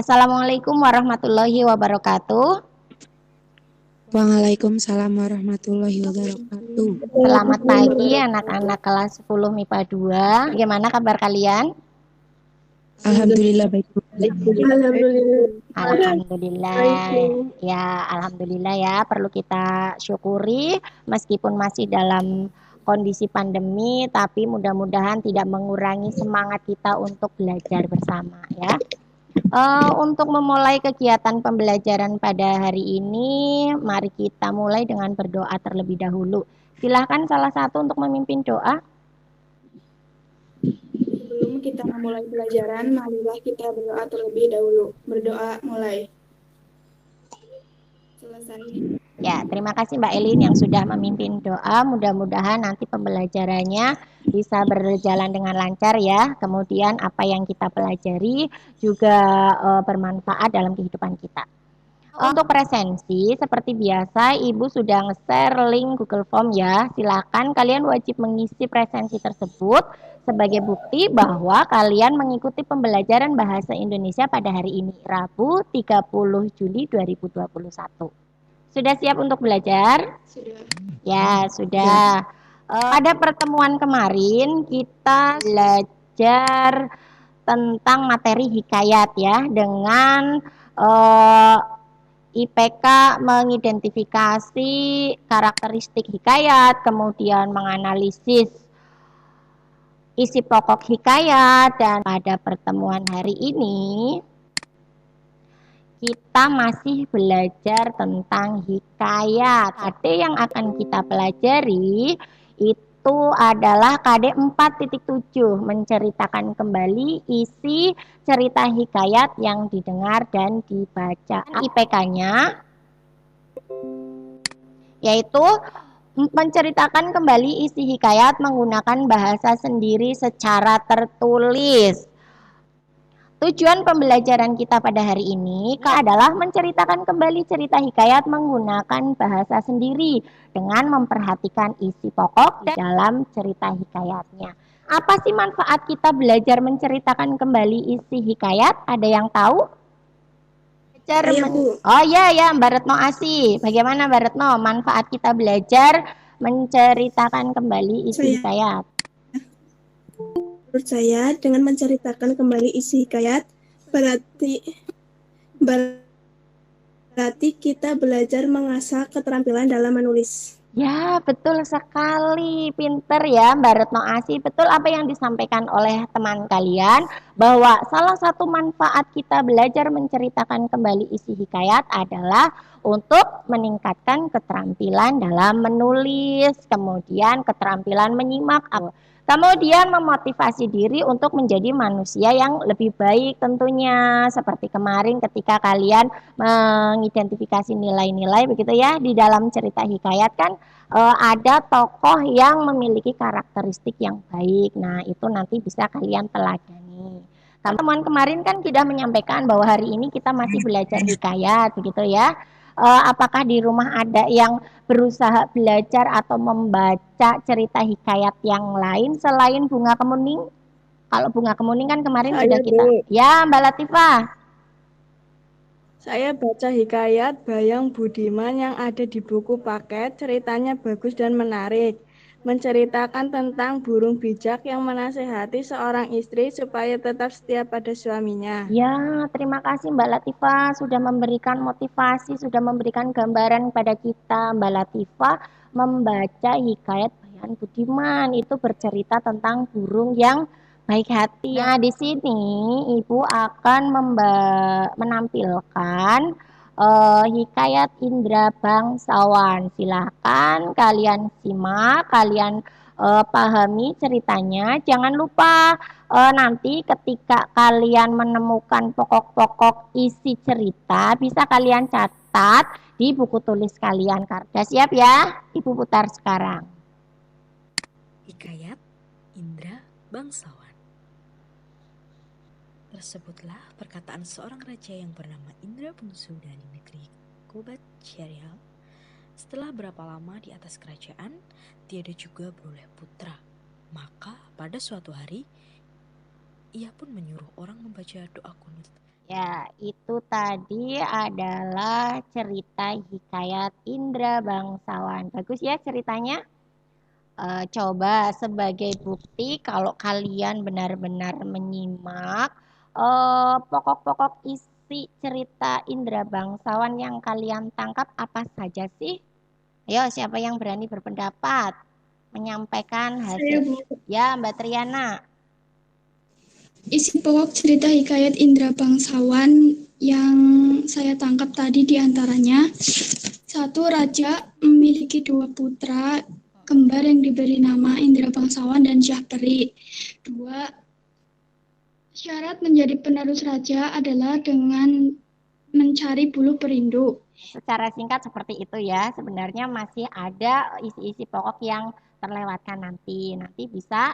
Assalamualaikum warahmatullahi wabarakatuh. Waalaikumsalam warahmatullahi wabarakatuh. Selamat pagi anak-anak kelas 10 MIPA 2. Bagaimana kabar kalian? Alhamdulillah baik. Alhamdulillah. Ya, alhamdulillah ya. Perlu kita syukuri meskipun masih dalam kondisi pandemi, tapi mudah-mudahan tidak mengurangi semangat kita untuk belajar bersama ya. Untuk memulai kegiatan pembelajaran pada hari ini, mari kita mulai dengan berdoa terlebih dahulu. Silahkan salah satu untuk memimpin doa. Sebelum kita memulai pelajaran, marilah kita berdoa terlebih dahulu. Berdoa mulai. Selesai. Ya, terima kasih Mbak Elin yang sudah memimpin doa. Mudah-mudahan nanti pembelajarannya bisa berjalan dengan lancar ya. Kemudian apa yang kita pelajari juga bermanfaat dalam kehidupan kita. Untuk presensi, seperti biasa, Ibu sudah nge-share link Google Form ya. Silakan kalian wajib mengisi presensi tersebut sebagai bukti bahwa kalian mengikuti pembelajaran bahasa Indonesia pada hari ini, Rabu 30 Juli 2021. Sudah siap untuk belajar? Sudah. Ya, sudah. Pada pertemuan kemarin kita belajar tentang materi hikayat ya, dengan IPK mengidentifikasi karakteristik hikayat, kemudian menganalisis isi pokok hikayat, dan pada pertemuan hari ini kita masih belajar tentang hikayat. KD yang akan kita pelajari itu adalah KD 4.7, menceritakan kembali isi cerita hikayat yang didengar dan dibaca. IPK-nya yaitu menceritakan kembali isi hikayat menggunakan bahasa sendiri secara tertulis. Tujuan pembelajaran kita pada hari ini adalah menceritakan kembali cerita hikayat menggunakan bahasa sendiri dengan memperhatikan isi pokok dalam cerita hikayatnya. Apa sih manfaat kita belajar menceritakan kembali isi hikayat? Ada yang tahu? Oh iya ya, Mbak Retno Asi. Bagaimana Mbak Retno manfaat kita belajar menceritakan kembali isi hikayat? Menurut saya, dengan menceritakan kembali isi hikayat, berarti kita belajar mengasah keterampilan dalam menulis. Ya, betul sekali. Pinter ya Mbak Retno Asi. Betul apa yang disampaikan oleh teman kalian, bahwa salah satu manfaat kita belajar menceritakan kembali isi hikayat adalah untuk meningkatkan keterampilan dalam menulis, kemudian keterampilan menyimak, kemudian memotivasi diri untuk menjadi manusia yang lebih baik tentunya. Seperti kemarin ketika kalian mengidentifikasi nilai-nilai begitu ya, di dalam cerita hikayat kan ada tokoh yang memiliki karakteristik yang baik. Nah, itu nanti bisa kalian teladani. Teman kemarin kan sudah menyampaikan bahwa hari ini kita masih belajar hikayat begitu ya. Apakah di rumah ada yang berusaha belajar atau membaca cerita hikayat yang lain selain Bunga Kemuning? Kalau Bunga Kemuning kan kemarin sudah kita. Ya, Mbak Latifah. Saya baca hikayat Bayang Budiman yang ada di buku paket. Ceritanya bagus dan menarik. Menceritakan tentang burung bijak yang menasehati seorang istri supaya tetap setia pada suaminya. Ya, terima kasih Mbak Latifah sudah memberikan motivasi, sudah memberikan gambaran kepada kita. Mbak Latifah membaca hikayat Bayang Budiman, itu bercerita tentang burung yang baik hati. Nah, di sini Ibu akan menampilkan hikayat Indra Bangsawan. Silahkan kalian simak, kalian pahami ceritanya. Jangan lupa nanti ketika kalian menemukan pokok-pokok isi cerita, bisa kalian catat di buku tulis kalian. Sudah siap ya? Ibu putar sekarang. Hikayat Indra Bangsawan. Tersebutlah perkataan seorang raja yang bernama Indra Bungsu dari negeri Kobat Syarial. Setelah berapa lama di atas kerajaan, tiada juga beroleh putra. Maka pada suatu hari, ia pun menyuruh orang membaca doa kunut. Ya, itu tadi adalah cerita hikayat Indra Bangsawan. Bagus ya ceritanya. Coba sebagai bukti kalau kalian benar-benar menyimak pokok-pokok isi cerita Indra Bangsawan yang kalian tangkap apa saja sih? Ayo, siapa yang berani berpendapat? Menyampaikan Saya, hasil. Bu. Ya, Mbak Triana. Isi pokok cerita hikayat Indra Bangsawan yang saya tangkap tadi diantaranya, satu, raja memiliki dua putra kembar yang diberi nama Indra Bangsawan dan Syahperi. Dua, syarat menjadi penerus raja adalah dengan mencari buluh berinduk. Secara singkat seperti itu ya. Sebenarnya masih ada isi-isi pokok yang terlewatkan nanti. Nanti bisa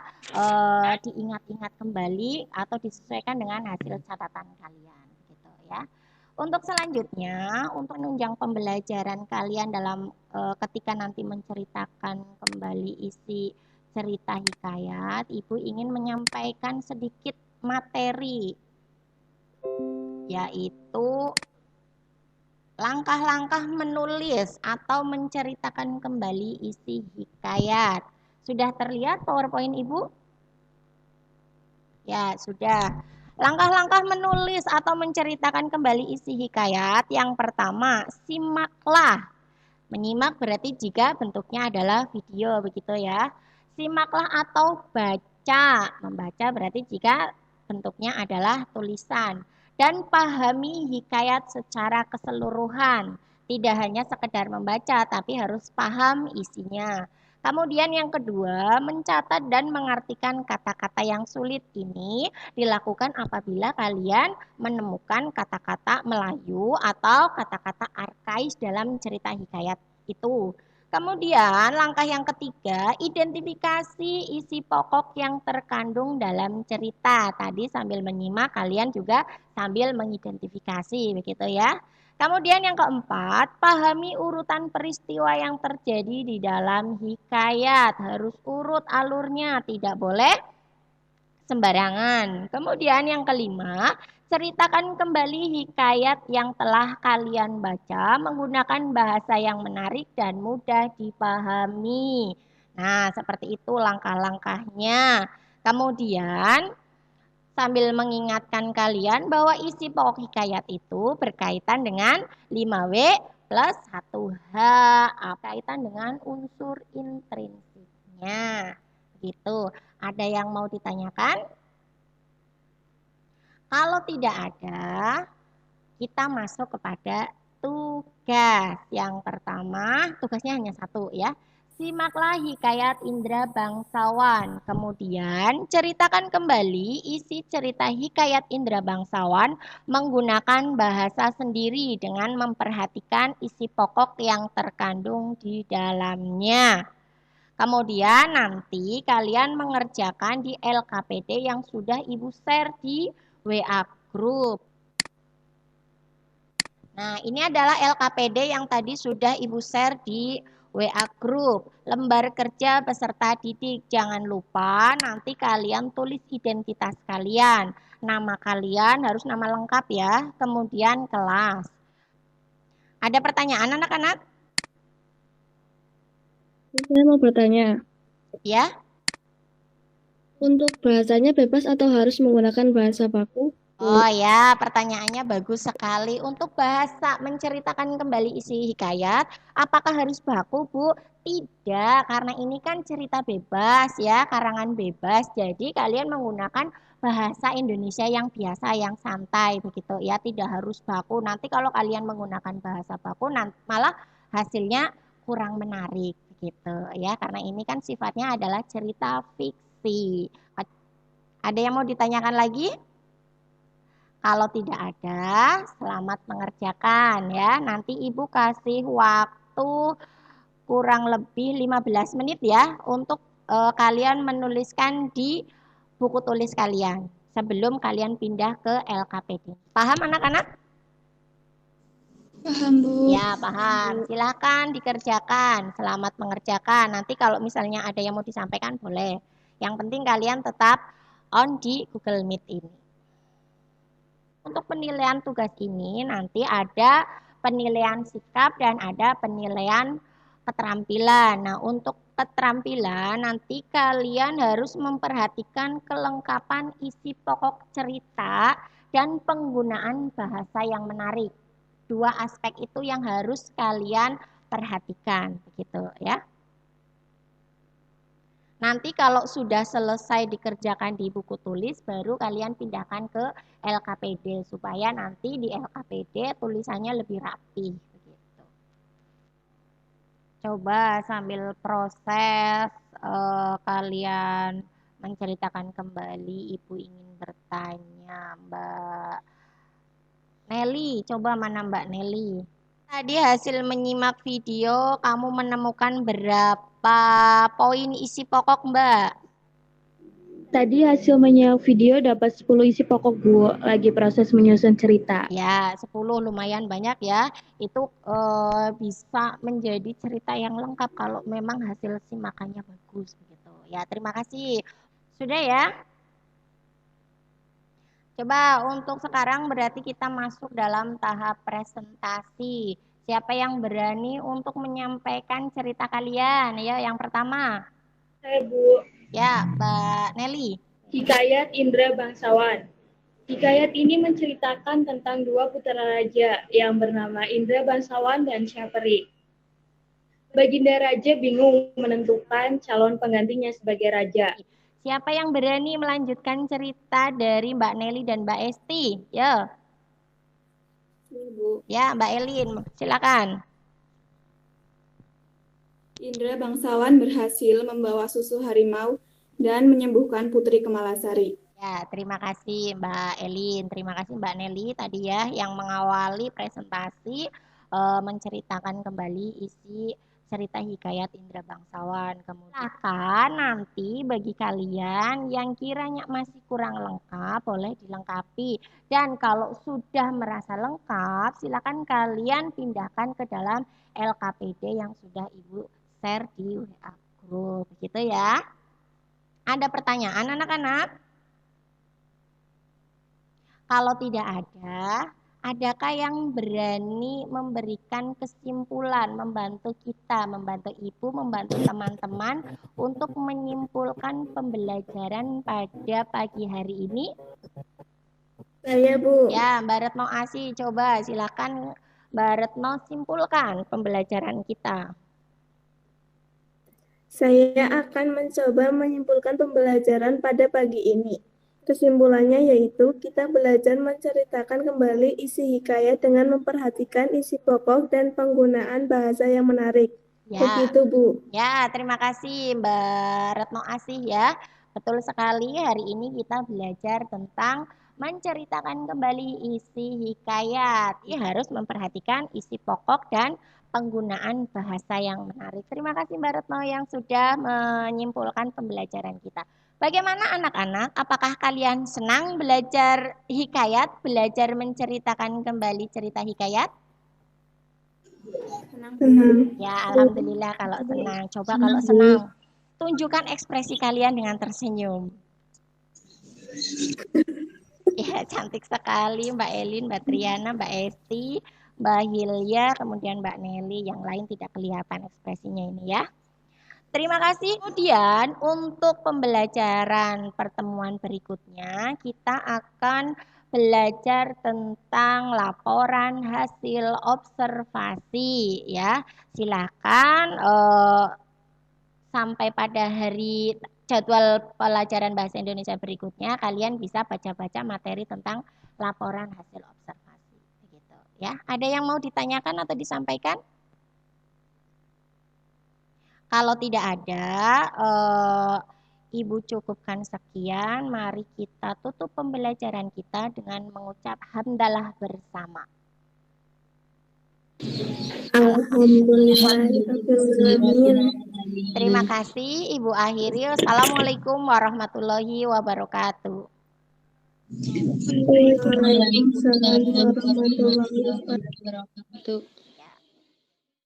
diingat-ingat kembali atau disesuaikan dengan hasil catatan kalian gitu ya. Untuk selanjutnya, untuk menunjang pembelajaran kalian dalam ketika nanti menceritakan kembali isi cerita hikayat, Ibu ingin menyampaikan sedikit materi, yaitu langkah-langkah menulis atau menceritakan kembali isi hikayat. Sudah terlihat PowerPoint Ibu? Ya, sudah. Langkah-langkah menulis atau menceritakan kembali isi hikayat. Yang pertama, simaklah. Menyimak berarti jika bentuknya adalah video, begitu ya. Simaklah atau baca. Membaca berarti jika bentuknya adalah tulisan. Dan pahami hikayat secara keseluruhan. Tidak hanya sekedar membaca, tapi harus paham isinya. Kemudian yang kedua, mencatat dan mengartikan kata-kata yang sulit ini dilakukan apabila kalian menemukan kata-kata Melayu atau kata-kata arkais dalam cerita hikayat itu. Kemudian langkah yang ketiga, identifikasi isi pokok yang terkandung dalam cerita. Tadi sambil menyimak kalian juga sambil mengidentifikasi begitu ya. Kemudian yang keempat, pahami urutan peristiwa yang terjadi di dalam hikayat. Harus urut alurnya, tidak boleh sembarangan. Kemudian yang kelima, ceritakan kembali hikayat yang telah kalian baca menggunakan bahasa yang menarik dan mudah dipahami. Nah, seperti itu langkah-langkahnya. Kemudian sambil mengingatkan kalian bahwa isi pokok hikayat itu berkaitan dengan 5W plus 1H, berkaitan dengan unsur intrinsiknya. Gitu. Ada yang mau ditanyakan? Kalau tidak ada, kita masuk kepada tugas. Yang pertama, tugasnya hanya satu ya. Simaklah hikayat Indra Bangsawan. Kemudian ceritakan kembali isi cerita hikayat Indra Bangsawan menggunakan bahasa sendiri dengan memperhatikan isi pokok yang terkandung di dalamnya. Kemudian nanti kalian mengerjakan di LKPD yang sudah Ibu share di WA Group. Nah, ini adalah LKPD yang tadi sudah Ibu share di WA Group. Lembar kerja peserta didik. Jangan lupa nanti kalian tulis identitas kalian. Nama kalian harus nama lengkap ya. Kemudian kelas. Ada pertanyaan anak-anak? Saya mau bertanya, Ya? untuk bahasanya bebas atau harus menggunakan bahasa baku? Oh ya, pertanyaannya bagus sekali. Untuk bahasa menceritakan kembali isi hikayat, apakah harus baku, Bu? Tidak, karena ini kan cerita bebas ya, karangan bebas. Jadi kalian menggunakan bahasa Indonesia yang biasa, yang santai begitu ya, tidak harus baku. Nanti kalau kalian menggunakan bahasa baku, malah hasilnya kurang menarik gitu ya, karena ini kan sifatnya adalah cerita fiksi. Ada yang mau ditanyakan lagi? Kalau tidak ada, selamat mengerjakan ya. Nanti Ibu kasih waktu kurang lebih 15 menit ya untuk kalian menuliskan di buku tulis kalian sebelum kalian pindah ke LKPD. Paham anak-anak? Paham, Bu. Ya, paham. Silakan dikerjakan. Selamat mengerjakan. Nanti kalau misalnya ada yang mau disampaikan boleh. Yang penting kalian tetap on di Google Meet ini. Untuk penilaian tugas ini nanti ada penilaian sikap dan ada penilaian keterampilan. Nah, untuk keterampilan nanti kalian harus memperhatikan kelengkapan isi pokok cerita dan penggunaan bahasa yang menarik. Dua aspek itu yang harus kalian perhatikan, begitu ya. Nanti kalau sudah selesai dikerjakan di buku tulis, baru kalian pindahkan ke LKPD supaya nanti di LKPD tulisannya lebih rapi. Begitu. Coba sambil proses kalian menceritakan kembali, Ibu ingin bertanya, Mbak Nelly. Coba mana Mbak Nelly? Tadi hasil menyimak video, kamu menemukan berapa poin isi pokok, Mbak? Tadi hasil menyimak video dapat 10 isi pokok, Bu. Lagi proses menyusun cerita. Ya, 10 lumayan banyak ya. Itu bisa menjadi cerita yang lengkap kalau memang hasil simakannya bagus begitu. Ya, terima kasih. Sudah ya? Coba untuk sekarang berarti kita masuk dalam tahap presentasi. Siapa yang berani untuk menyampaikan cerita kalian? Ya, yang pertama. Saya, Bu. Ya, Mbak Nelly. Hikayat Indra Bangsawan. Hikayat ini menceritakan tentang dua putra raja yang bernama Indra Bangsawan dan Syaferi. Baginda Raja bingung menentukan calon penggantinya sebagai raja. Siapa yang berani melanjutkan cerita dari Mbak Nelly dan Mbak Esti? Ya. Ibu. Ya, Mbak Elin, silakan. Indra Bangsawan berhasil membawa susu harimau dan menyembuhkan Putri Kemalasari. Ya, terima kasih Mbak Elin, terima kasih Mbak Nelly tadi ya yang mengawali presentasi menceritakan kembali isi cerita hikayat Indra Bangsawan. Kemudian nanti bagi kalian yang kiranya masih kurang lengkap boleh dilengkapi. Dan kalau sudah merasa lengkap silakan kalian pindahkan ke dalam LKPD yang sudah Ibu share di WA group. Begitu ya. Ada pertanyaan anak-anak? Kalau tidak ada, adakah yang berani memberikan kesimpulan, membantu kita, membantu ibu, membantu teman-teman untuk menyimpulkan pembelajaran pada pagi hari ini? Saya, Bu. Ya, Mbak Retno Asi, coba silakan Mbak Retno simpulkan pembelajaran kita. Saya akan mencoba menyimpulkan pembelajaran pada pagi ini. Kesimpulannya yaitu kita belajar menceritakan kembali isi hikayat dengan memperhatikan isi pokok dan penggunaan bahasa yang menarik. Ya. Begitu, Bu. Ya, terima kasih Mbak Retno Asih ya. Betul sekali, hari ini kita belajar tentang menceritakan kembali isi hikayat. Harus memperhatikan isi pokok dan penggunaan bahasa yang menarik. Terima kasih Mbak Retno yang sudah menyimpulkan pembelajaran kita. Bagaimana anak-anak? Apakah kalian senang belajar hikayat, belajar menceritakan kembali cerita hikayat? Senang. Ya, alhamdulillah kalau senang. Coba kalau senang, tunjukkan ekspresi kalian dengan tersenyum. Ya, cantik sekali Mbak Elin, Mbak Triana, Mbak Esti, Mbak Hilya, kemudian Mbak Nelly. Yang lain tidak kelihatan ekspresinya ini ya. Terima kasih. Kemudian untuk pembelajaran pertemuan berikutnya kita akan belajar tentang laporan hasil observasi ya. Silakan sampai pada hari jadwal pelajaran bahasa Indonesia berikutnya kalian bisa baca-baca materi tentang laporan hasil observasi begitu ya. Ada yang mau ditanyakan atau disampaikan? Kalau tidak ada, Ibu cukupkan sekian. Mari kita tutup pembelajaran kita dengan mengucap hamdalah bersama. Alhamdulillah. Terima kasih Ibu akhiri. Assalamualaikum warahmatullahi wabarakatuh. Waalaikumsalam warahmatullahi wabarakatuh.